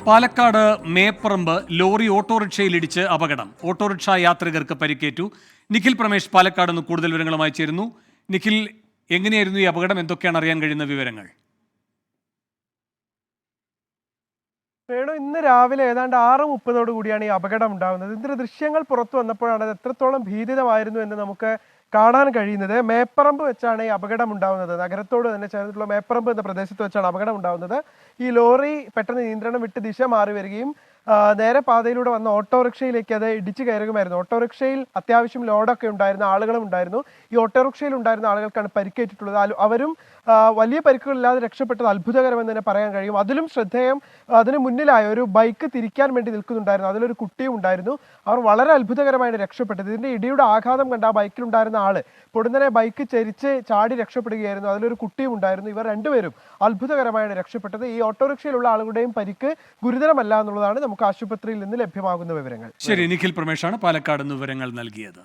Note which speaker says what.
Speaker 1: Palakkad Meparamba lorry ഓട്ടോറിക്ഷയിലിടിച്ച് അപകടം. Autorickshaw യാത്രികർക്ക് പരിക്കേറ്റു. നിഖിൽ പ്രമേഷ് പാലക്കാട് നിന്ന് കൂടുതൽ വിവരങ്ങളുമായി ചേരുന്നു. നിഖിൽ, എങ്ങനെയായിരുന്നു ഈ അപകടം? എന്തൊക്കെയാണ് അറിയാൻ കഴിയുന്ന വിവരങ്ങൾ?
Speaker 2: ഇന്ന് രാവിലെ ഏതാണ്ട് 6:30 കൂടിയാണ് ഈ അപകടം ഉണ്ടാകുന്നത്. ഇതിന്റെ ദൃശ്യങ്ങൾ പുറത്തു വന്നപ്പോഴാണ് അത് എത്രത്തോളം ഭീതിതമായിരുന്നു എന്ന് നമുക്ക് കാണാൻ കഴിയുന്നത്. മേപ്പറമ്പ് വെച്ചാണ് ഈ അപകടം ഉണ്ടാകുന്നത്. നഗരത്തോട് തന്നെ ചേർന്നിട്ടുള്ള മേപ്പറമ്പ് എന്ന പ്രദേശത്ത് വെച്ചാണ് അപകടം ഉണ്ടാകുന്നത്. ഈ ലോറി പെട്ടെന്ന് നിയന്ത്രണം വിട്ട് ദിശ മാറി വരികയും നേരെ പാതയിലൂടെ വന്ന ഓട്ടോറിക്ഷയിലേക്ക് അത് ഇടിച്ചു കയറുകയായിരുന്നു. ഓട്ടോറിക്ഷയിൽ അത്യാവശ്യം ലോഡൊക്കെ ഉണ്ടായിരുന്നു, ആളുകളും ഉണ്ടായിരുന്നു. ഈ ഓട്ടോറിക്ഷയിൽ ഉണ്ടായിരുന്ന ആളുകൾക്കാണ് പരിക്കേറ്റിട്ടുള്ളത്. അവരും വലിയ പരിക്കുകളില്ലാതെ രക്ഷപ്പെട്ടത് അത്ഭുതകരമെന്ന് തന്നെ പറയാൻ കഴിയും. അതിലും ശ്രദ്ധേയം, അതിന് മുന്നിലായ ഒരു ബൈക്ക് തിരിക്കാൻ വേണ്ടി നിൽക്കുന്നുണ്ടായിരുന്നു. അതിലൊരു കുട്ടിയും ഉണ്ടായിരുന്നു. അവർ വളരെ അത്ഭുതകരമായാണ് രക്ഷപ്പെട്ടത്. ഇതിന്റെ ഇടിയുടെ ആഘാതം കണ്ട ആ ബൈക്കിലുണ്ടായിരുന്ന ആള് പൊടുന്നനെ ബൈക്ക് ചരിച്ച് ചാടി രക്ഷപ്പെടുകയായിരുന്നു. അതിലൊരു കുട്ടിയും ഉണ്ടായിരുന്നു. ഇവർ രണ്ടുപേരും അത്ഭുതകരമായാണ് രക്ഷപ്പെട്ടത്. ഈ ഓട്ടോറിക്ഷയിലുള്ള ആളുകളുടെയും പരിക്ക് ഗുരുതരമല്ല എന്നുള്ളതാണ് നമുക്ക് ആശുപത്രിയിൽ നിന്ന് ലഭ്യമാകുന്ന വിവരങ്ങൾ.
Speaker 1: ശരി, നിഖിൽ പ്രമേഷാണ് പാലക്കാട് നിന്ന് വിവരങ്ങൾ നൽകിയത്.